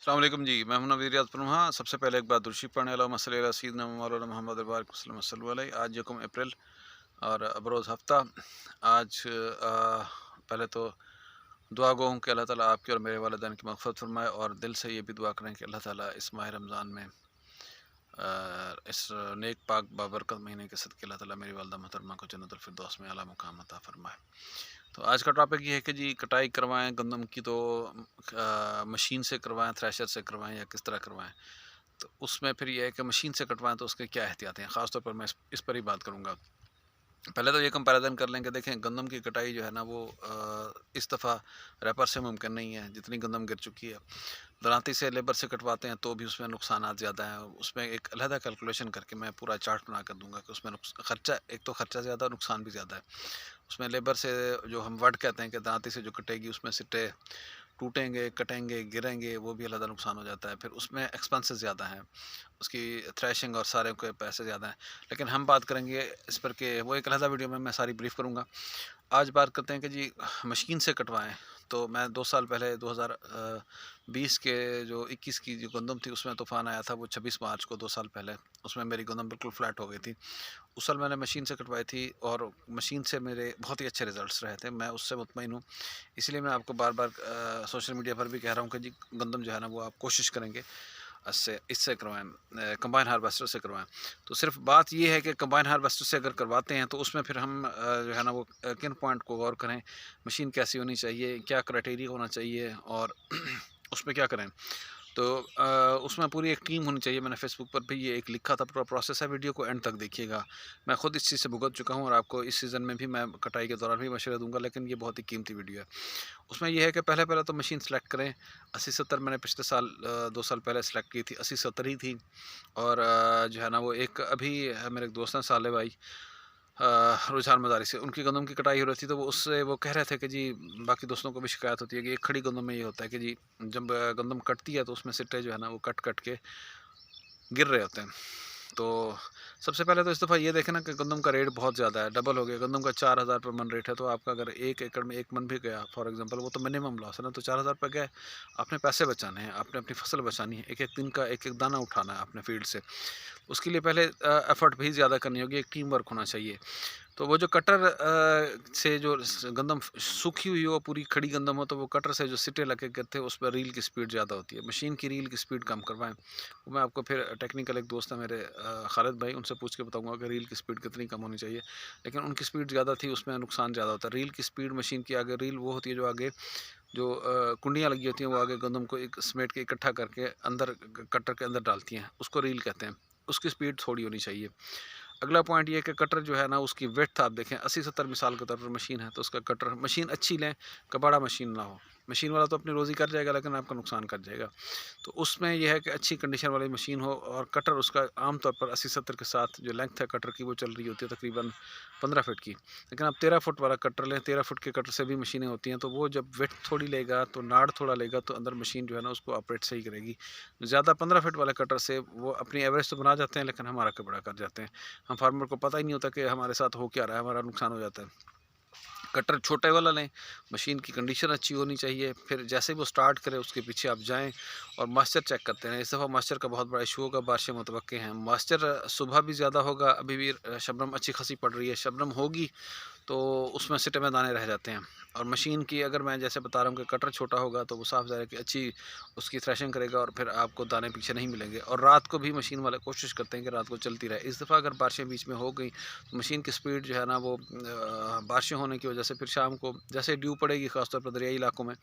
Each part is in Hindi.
अस्सलाम वालेकुम जी, मैं हूं नवीद रियाज़ पनुहा। सबसे पहले एक बात दुरूद पढ़ने अल्लाहुम्मा सल्लि अला सय्यिदिना मौलाना मुहम्मद बारिक वसल्लम सल्लल्लाहु अलैहि। आज यकम अप्रैल और बरोज़ हफ्ता। आज पहले तो दुआ गो हूँ कि अल्लाह ताला आपकी और मेरे वालिदैन की मग़फ़िरत फ़रमाए, और दिल से ये भी दुआ करें कि अल्लाह ताला इस माह रमज़ान में इस नेक पाक बाबरकत महीने के सदक़े अल्लाह ताला मेरी वालिदा मोहतरमा को जन्नतुल फ़िरदौस में आला मुक़ाम अता फ़रमाए। तो आज का टॉपिक ये है कि जी कटाई करवाएँ गंदम की, तो मशीन से करवाएँ, थ्रेशर से करवाएँ या किस तरह करवाएँ? तो उसमें फिर ये है कि मशीन से कटवाएँ तो उसके क्या एहतियात हैं? ख़ास तौर पर मैं इस पर ही बात करूँगा। पहले तो ये कंपैरिज़न कर लें कि देखें, गंदम की कटाई जो है ना वो इस दफ़ा रैपर से मुमकिन नहीं है, जितनी गंदम गिर चुकी है। दरांती से, लेबर से कटवाते हैं तो भी उसमें नुकसानात ज़्यादा हैं। उसमें एक अलहदा कैलकुलेशन करके मैं पूरा चार्ट बना कर दूँगा कि उसमें खर्चा, एक तो खर्चा ज़्यादा, नुकसान भी ज़्यादा है। उसमें लेबर से जो हम वड कहते हैं कि दांती से जो कटेगी, उसमें सिट्टे टूटेंगे, कटेंगे, गिरेंगे, वो भी अलग नुकसान हो जाता है। फिर उसमें एक्सपेंसेस ज़्यादा हैं, उसकी थ्रेशिंग और सारे के पैसे ज़्यादा हैं। लेकिन हम बात करेंगे इस पर कि वो एक अलहदा वीडियो में मैं सारी ब्रीफ़ करूँगा। आज बात करते हैं कि जी मशीन से कटवाएँ। तो मैं 2 साल पहले 2020 के जो 21 की जो गंदम थी, उसमें तूफ़ान आया था, वो 26 मार्च को 2 साल पहले। उसमें मेरी गंदम बिल्कुल फ्लैट हो गई थी। उस साल मैंने मशीन से कटवाई थी और मशीन से मेरे बहुत ही अच्छे रिज़ल्ट्स रहे थे। मैं उससे मुतमईन हूँ। इसलिए मैं आपको बार-बार सोशल मीडिया पर भी कह रहा हूँ कि जी गंदम जो है ना वो आप कोशिश करेंगे इससे इससे करवाएँ, कंबाइन हार्वेस्टर से करवाएँ। तो सिर्फ़ बात ये है कि कंबाइन हार्वेस्टर से अगर करवाते हैं तो उसमें फिर हम जो है ना वो किन पॉइंट को गौर करें, मशीन कैसी होनी चाहिए, क्या क्राइटेरिया होना चाहिए, और उसमें क्या करें। तो उसमें पूरी एक टीम होनी चाहिए। मैंने फ़ेसबुक पर भी ये एक लिखा था, पूरा प्रोसेस है, वीडियो को एंड तक देखिएगा। मैं खुद इस चीज़ से भुगत चुका हूँ और आपको इस सीज़न में भी मैं कटाई के दौरान भी मशवरे दूँगा, लेकिन ये बहुत ही कीमती वीडियो है। उसमें ये है कि पहले-पहले तो मशीन सेलेक्ट करें। 80-70 मैंने पिछले साल 2 साल पहले सेलेक्ट की थी, 80-70 ही थी। और जो है ना वो एक अभी है, मेरे एक दोस्त हैं साले भाई, रुझान मदारी से, उनकी गंदम की कटाई हो रही थी, तो वो कह रहे थे कि जी बाकी दोस्तों को भी शिकायत होती है कि एक खड़ी गंदम में ये होता है कि जी जब गंदम कटती है तो उसमें सिट्टे जो है ना वो कट-कट के गिर रहे होते हैं। तो सबसे पहले तो इस दफ़ा ये देखें ना कि गंदम का रेट बहुत ज़्यादा है, डबल हो गया। गंदम का 4000 रुपये मन रेट है, तो आपका अगर 1 एकड़ में 1 मन भी गया फॉर एग्ज़ाम्पल, वो तो मिनिमम लॉस है ना। तो 4000 रुपये गए, आपने पैसे बचाने हैं, आपने अपनी फसल बचानी है, एक-एक दिन का एक-एक दाना उठाना है अपने फील्ड से। उसके लिए पहले एफ़र्ट भी ज़्यादा करनी होगी, एक टीम वर्क होना चाहिए। तो वो जो कटर से जो गंदम सूखी हुई हो, पूरी खड़ी गंदम हो, तो वो कटर से जो सिट्टे लगे करते हैं, उस पर रील की स्पीड ज़्यादा होती है। मशीन की रील की स्पीड कम करवाएँ। वो मैं आपको फिर टेक्निकल एक दोस्त है मेरे, खालिद भाई, उनसे पूछ के बताऊँगा कि रील की स्पीड कितनी कम होनी चाहिए। लेकिन उनकी स्पीड ज़्यादा थी, उसमें नुकसान ज़्यादा होता है। रील की स्पीड मशीन की आगे रील वो होती है जो आगे जो कुंडियाँ लगी होती हैं, वो आगे गंदम को एक समेट के इकट्ठा करके अंदर कटर के अंदर डालती हैं, उसको रील कहते हैं। उसकी स्पीड थोड़ी होनी चाहिए। अगला पॉइंट ये है कि कटर जो है ना उसकी विड्थ आप देखें, 80-70 मिसाल के तौर पर मशीन है, तो उसका कटर मशीन अच्छी लें, कबाड़ा मशीन ना हो। मशीन वाला तो अपनी रोज़ी कर जाएगा, लेकिन आपका नुकसान कर जाएगा। तो उसमें यह है कि अच्छी कंडीशन वाली मशीन हो, और कटर उसका आम तौर पर 80-70 के साथ जो लेंथ है कटर की वो चल रही होती है तकरीबन 15 फीट की। लेकिन आप 13 फुट वाला कटर लें, 13 फुट के कटर से भी मशीनें होती हैं, तो वो जब विड्थ थोड़ी लेगा, तो नाड़ थोड़ा लेगा, तो अंदर मशीन जो है ना उसको ऑपरेट सही करेगी। ज़्यादा 15 फीट वाले कटर से वो अपनी एवरेज तो बना जाते हैं, लेकिन हमारा कपड़ा कर जाते हैं। हम फार्मर को पता ही नहीं होता कि हमारे साथ हो क्या रहा है, हमारा नुकसान हो जाता है। कटर छोटे वाला लें, मशीन की कंडीशन अच्छी होनी चाहिए। फिर जैसे ही वो स्टार्ट करे उसके पीछे आप जाएँ और मॉइस्चर चेक करते रहें। इस दफ़ा मॉइस्चर का बहुत बड़ा इशू होगा, बारिशें मुतवक्के हैं। मॉइस्चर सुबह भी ज़्यादा होगा, अभी भी शबनम अच्छी खासी पड़ रही है। शबनम होगी तो उसमें सिटे में दाने रह जाते हैं। और मशीन की अगर मैं जैसे बता रहा हूँ कि कटर छोटा होगा, तो वो साफ ज़ाहिर है कि अच्छी उसकी थ्रेशिंग करेगा और फिर आपको दाने पीछे नहीं मिलेंगे। और रात को भी मशीन वाले कोशिश करते हैं कि रात को चलती रहे। इस दफ़ा अगर बारिशें बीच में हो गई, तो मशीन की स्पीड जो है ना वो बारिशें होने की वजह से फिर शाम को जैसे ड्यू पड़ेगी, ख़ासतौर पर दरियाई इलाकों में,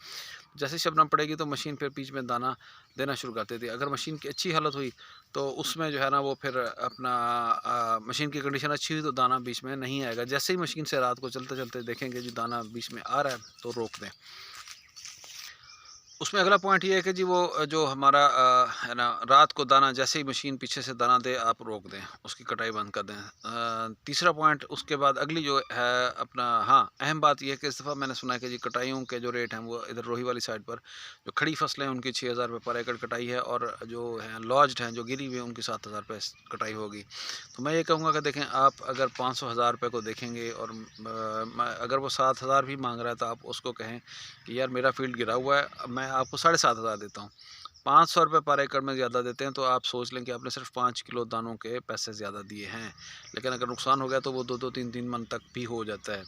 जैसे ही शबनम पड़ेगी तो मशीन फिर बीच में दाना देना शुरू कर देती है। अगर मशीन की अच्छी हालत हुई तो उसमें जो है ना वो फिर अपना मशीन की कंडीशन अच्छी हुई तो दाना बीच में नहीं आएगा। जैसे ही मशीन से रात को चलते-चलते देखेंगे जी दाना बीच में आ रहा है, तो रोक दें। उसमें अगला पॉइंट ये है कि जी वो जो हमारा है ना, रात को दाना जैसे ही मशीन पीछे से दाना दे, आप रोक दें, उसकी कटाई बंद कर दें। तीसरा पॉइंट उसके बाद अगली जो है अपना, हाँ, अहम बात ये है कि इस दफ़ा मैंने सुना है कि जी कटाइयों के जो रेट हैं वो इधर रोही वाली साइड पर जो खड़ी फसलें हैं उनकी 6000 रुपये पर एकड़ कटाई है, और जो है लॉज्ड हैं, जो गिरी हुई हैं, उनकी 7000 रुपये कटाई होगी। तो मैं ये कहूँगा कि देखें, आप अगर 500,000 रुपये को देखेंगे और अगर वो 7000 भी मांग रहा है, तो आप उसको कहें कि यार मेरा फील्ड गिरा हुआ है, अब मैं आपको 7500 देता हूँ। 500 रुपये पर एकड़ में ज़्यादा देते हैं तो आप सोच लें कि आपने सिर्फ 5 किलो दानों के पैसे ज़्यादा दिए हैं। लेकिन अगर नुकसान हो गया तो वो 2-2 3-3 मन तक भी हो जाता है।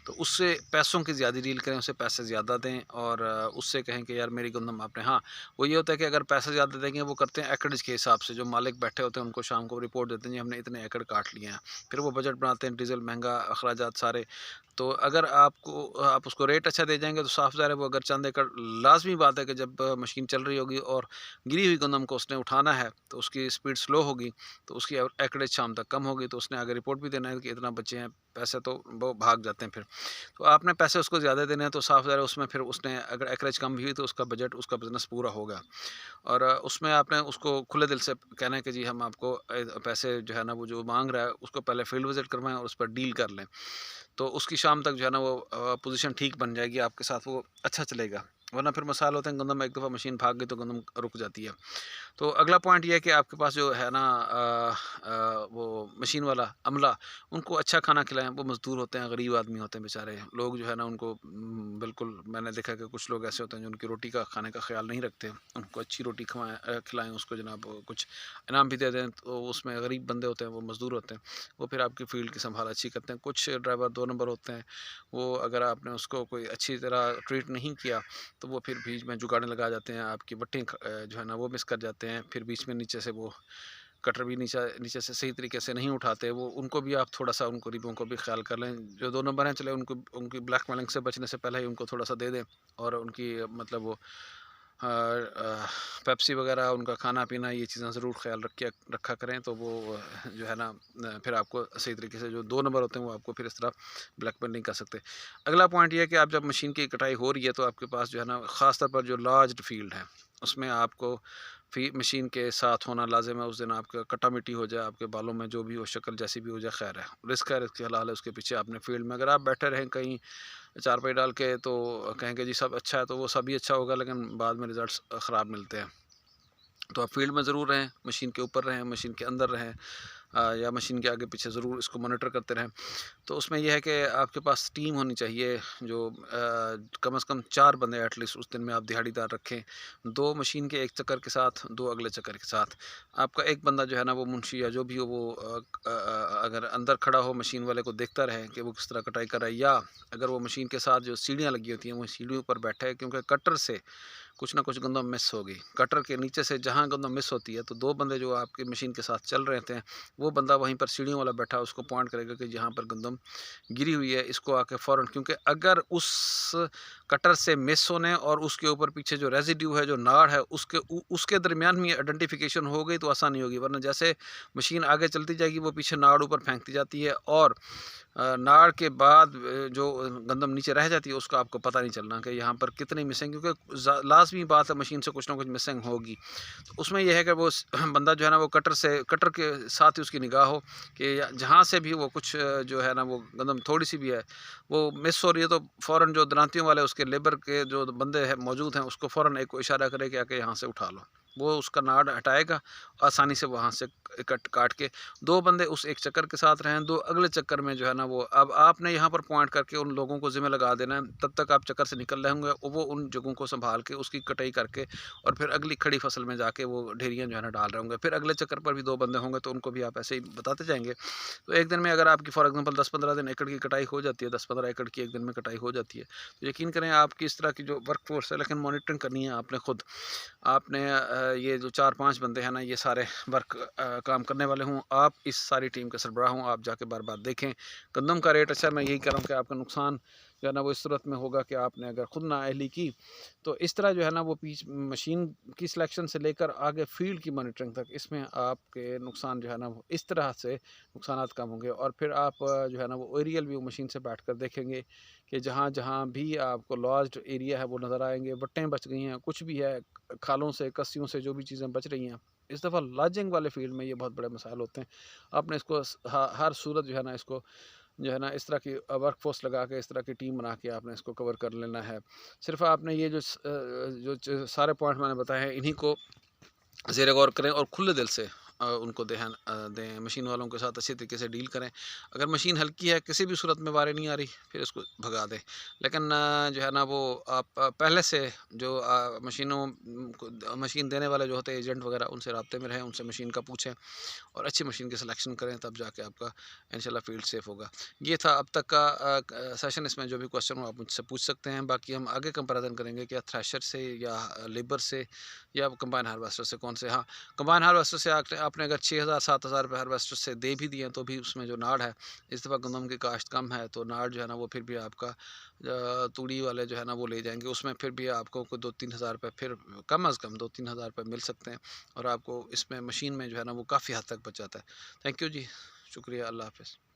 तो उससे पैसों की ज़्यादा डील करें, उससे पैसे ज़्यादा दें और उससे कहें कि यार मेरी गंदम आपने, हाँ, वो ये होता है कि अगर पैसे ज़्यादा देंगे वो करते हैं एकड़ेज के हिसाब से, जो मालिक बैठे होते हैं उनको शाम को रिपोर्ट देते हैं जी हमने इतने एकड़ काट लिए हैं। फिर वो बजट बनाते हैं, डीज़ल महँगा, अखराजात सारे। तो अगर आप उसको रेट अच्छा दे जाएँगे तो साफ़ ज़ाहिर है वो अगर चंद एकड़, लाज़मी बात है कि जब मशीन चल रही होगी और गिरी हुई गंदम को उसने उठाना है तो उसकी स्पीड स्लो होगी, तो उसकी एकड़ेज शाम तक कम होगी, तो उसने आगे रिपोर्ट भी देना है कि इतना बचे हैं, पैसे तो वो भाग जाते हैं फिर। तो आपने पैसे उसको ज़्यादा देने हैं तो साफ़ ज़ाहिर है उसमें फिर उसने अगर एकरेज कम भी हुई तो उसका बजट, उसका बिज़नेस पूरा होगा। और उसमें आपने उसको खुले दिल से कहना है कि जी हम आपको पैसे जो है ना वो जो माँग रहा है उसको पहले फील्ड विज़िट करवाएँ और उस पर डील कर लें। तो उसकी शाम तक जो है ना वो पोज़ीशन ठीक बन जाएगी, आपके साथ वो अच्छा चलेगा। वरना फिर मसाल होते हैं गंदम, एक दफ़ा मशीन भाग गई तो गंदम रुक जाती है। तो अगला पॉइंट ये है कि आपके पास जो है ना वो मशीन वाला अमला, उनको अच्छा खाना खिलाएँ। वो मज़दूर होते हैं, गरीब आदमी होते हैं बेचारे। लोग जो है ना उनको बिल्कुल, मैंने देखा है कि कुछ लोग ऐसे होते हैं जो उनकी रोटी का, खाने का ख़्याल नहीं रखते। उनको अच्छी रोटी खिलाएँ, उसको जनाब कुछ इनाम भी दे दें, तो उसमें गरीब बंदे होते हैं, वो मज़दूर होते हैं। वो फिर आपकी फ़ील्ड की संभाल अच्छी करते हैं। कुछ ड्राइवर 2 नंबर होते हैं, वो अगर आपने उसको कोई अच्छी तरह ट्रीट नहीं किया तो वो फिर बीच में जुगाड़ने लगा जाते हैं, आपकी बट्टियाँ जो है ना वो मिस कर जाते हैं। फिर बीच में नीचे से वो कटर भी नीचे नीचे से सही तरीके से नहीं उठाते, वो उनको भी आप थोड़ा-सा, उन गरीबों को भी ख़्याल कर लें। जो 2 नंबर हैं, चले उनको, उनकी ब्लैकमेलिंग से बचने से पहले ही उनको थोड़ा-सा दे दें और उनकी मतलब वो पेप्सी वग़ैरह, उनका खाना-पीना, ये चीज़ें ज़रूर ख़्याल रखा करें, तो वो जो है ना फिर आपको सही तरीके से, जो 2 नंबर होते हैं वो आपको फिर इस तरह ब्लैकमेल नहीं कर सकते। अगला पॉइंट ये है कि आप जब मशीन की कटाई हो रही है तो आपके पास जो है ना ख़ास तौर पर जो लार्ज फ़ील्ड है, उसमें आपको मशीन के साथ होना लाज़िम है। उस दिन आपका कटा-मिट्टी हो जाए, आपके बालों में जो भी हो, शक्ल जैसी भी हो जाए, खैर है। रिस्क है, रिस्क हलाल है, उसके पीछे आपने फ़ील्ड में अगर आप बैठे रहें कहीं चारपाई डाल के तो कहेंगे जी सब अच्छा है, तो वो सभी अच्छा होगा लेकिन बाद में रिज़ल्ट्स ख़राब मिलते हैं। तो आप फ़ील्ड में ज़रूर रहें, मशीन के ऊपर रहें, मशीन के अंदर रहें, या मशीन के आगे पीछे ज़रूर इसको मॉनिटर करते रहें। तो उसमें ये है कि आपके पास टीम होनी चाहिए, जो कम से कम 4 बंदे एटलीस्ट उस दिन में आप दिहाड़ीदार रखें। 2 मशीन के एक चक्कर के साथ, 2 अगले चक्कर के साथ। आपका एक बंदा जो है ना वो मुंशी या जो भी हो, वो अगर अंदर खड़ा हो मशीन वाले को देखता रहे कि वो किस तरह कटाई कर रहा है, या अगर वो मशीन के साथ जो सीढ़ियाँ लगी होती हैं वो सीढ़ियों पर बैठा है, क्योंकि कटर से कुछ ना कुछ गंदम मिस होगी। कटर के नीचे से जहाँ गंदम मिस होती है तो 2 बंदे जो आपकी मशीन के साथ चल रहे थे, वो बंदा वहीं पर सीढ़ियों वाला बैठा उसको पॉइंट करेगा कि जहाँ पर गंदम गिरी हुई है इसको आके फ़ौरन, क्योंकि अगर उस कटर से मिस होने और उसके ऊपर पीछे जो रेज़िड्यू है, जो नाड़ है, उसके दरमियान में आइडेंटिफ़िकेशन हो गई तो आसानी होगी। वरना जैसे मशीन आगे चलती जाएगी वो पीछे नाड़ ऊपर फेंकती जाती है और नाड़ के बाद जो गंदम नीचे रह जाती है उसका आपको पता नहीं चलना कि यहाँ पर कितनी मिसिंग, क्योंकि लाज़मी बात है मशीन से कुछ ना कुछ मिसिंग होगी। तो उसमें यह है कि वो बंदा जो है ना वो कटर के साथ ही उसकी निगाह हो कि जहाँ से भी वो कुछ जो है ना वो गंदम थोड़ी सी भी है वो मिस हो रही है, तो फ़ौरन जो दरांतियों वाले उसके लेबर के जो बंदे हैं मौजूद हैं उसको फ़ौरन एक को इशारा करे कि आके यहाँ से उठा लो। वो उसका नाड़ हटाएगा, आसानी से वहाँ से काट के 2 बंदे उस एक चक्कर के साथ रहें, 2 अगले चक्कर में जो है ना वो, अब आपने यहाँ पर पॉइंट करके उन लोगों को ज़िम्मे लगा देना है, तब तक आप चक्कर से निकल रहे होंगे, वो उन जगहों को सँभाल के उसकी कटाई करके और फिर अगली खड़ी फसल में जाके वो ढेरियाँ जो है ना डाल रहे होंगे। फिर अगले चक्कर पर भी 2 बंदे होंगे तो उनको भी आप ऐसे ही बताते जाएँगे। तो एक दिन में अगर आपकी फॉर एग्ज़ाम्पल 10-15 दिन एकड़ की कटाई हो जाती है, 10-15 एकड़ की एक दिन में कटाई हो जाती है, तो यकीन करें आपकी इस तरह की जो वर्क फ़ोर्स है, लेकिन मॉनिटरिंग करनी है आपने खुद। आपने ये जो 4-5 बंदे हैं ना, ये सारे काम करने वाले हों, आप इस सारी टीम के सरबराह हों, आप जाके बार-बार देखें। गंदम का रेट अच्छा है, मैं यही कह रहा हूँ कि आपका नुकसान जो है ना वो इस सूरत में होगा कि आपने अगर खुद नाअहली की, तो इस तरह जो है ना वो मशीन की सिलेक्शन से लेकर आगे फ़ील्ड की मॉनिटरिंग तक, इसमें आपके नुकसान जो है ना वो इस तरह से नुकसानात कम होंगे। और फिर आप जो है ना वो एरियल व्यू मशीन से बैठकर देखेंगे कि जहाँ-जहाँ भी आपको लॉस्ट एरिया है वो नज़र आएँगे, बट्टें बच गई हैं, कुछ भी है, खालों से, कस्सियों से जो भी चीज़ें बच रही हैं। इस दफ़ा लॉजिंग वाले फ़ील्ड में ये बहुत बड़े मसाइल होते हैं। आपने इसको हर सूरत जो है ना इसको जो है ना इस तरह की वर्क फ़ोर्स लगा के, इस तरह की टीम बना के आपने इसको कवर कर लेना है। सिर्फ़ आपने ये जो सारे पॉइंट मैंने बताए हैं, इन्हीं को ज़ेर गौर करें और खुले दिल से उनको दें, मशीन वालों के साथ अच्छी तरीके से डील करें। अगर मशीन हल्की है, किसी भी सूरत में वारें नहीं आ रही, फिर उसको भगा दें। लेकिन जो है ना वो आप पहले से जो मशीन देने वाले जो होते हैं एजेंट वगैरह, उनसे राब्ते में रहें, उनसे मशीन का पूछें और अच्छी मशीन की सिलेक्शन करें, तब जाके आपका इंशाल्लाह फ़ील्ड सेफ़ होगा। ये था अब तक का सेशन। इसमें जो भी क्वेश्चन हो आप मुझसे पूछ सकते हैं। बाकी हम आगे कंपैरिज़न करेंगे क्या थ्रेशर से या लेबर से या कंबाइन हार्वेस्टर से कौन से। हाँ, कंबाइन हार्वेस्टर से आपने अगर 6,000 7,000 रुपये हार्वेस्टर से दे भी दिए तो भी उसमें जो नाड़ है, इस दफ़ा गंदम की काश्त कम है तो नाड़ जो है ना वो फिर भी आपका तूड़ी वाले जो है ना वो ले जाएँगे। उसमें फिर भी आपको कोई 2-3 हज़ार रुपये फिर कम अज़ कम 2-3 हज़ार रुपये मिल सकते हैं और आपको इसमें मशीन में जो है ना वो काफ़ी हद तक बच जाता है। थैंक यू जी, शुक्रिया, अल्लाह हाफ़िज़।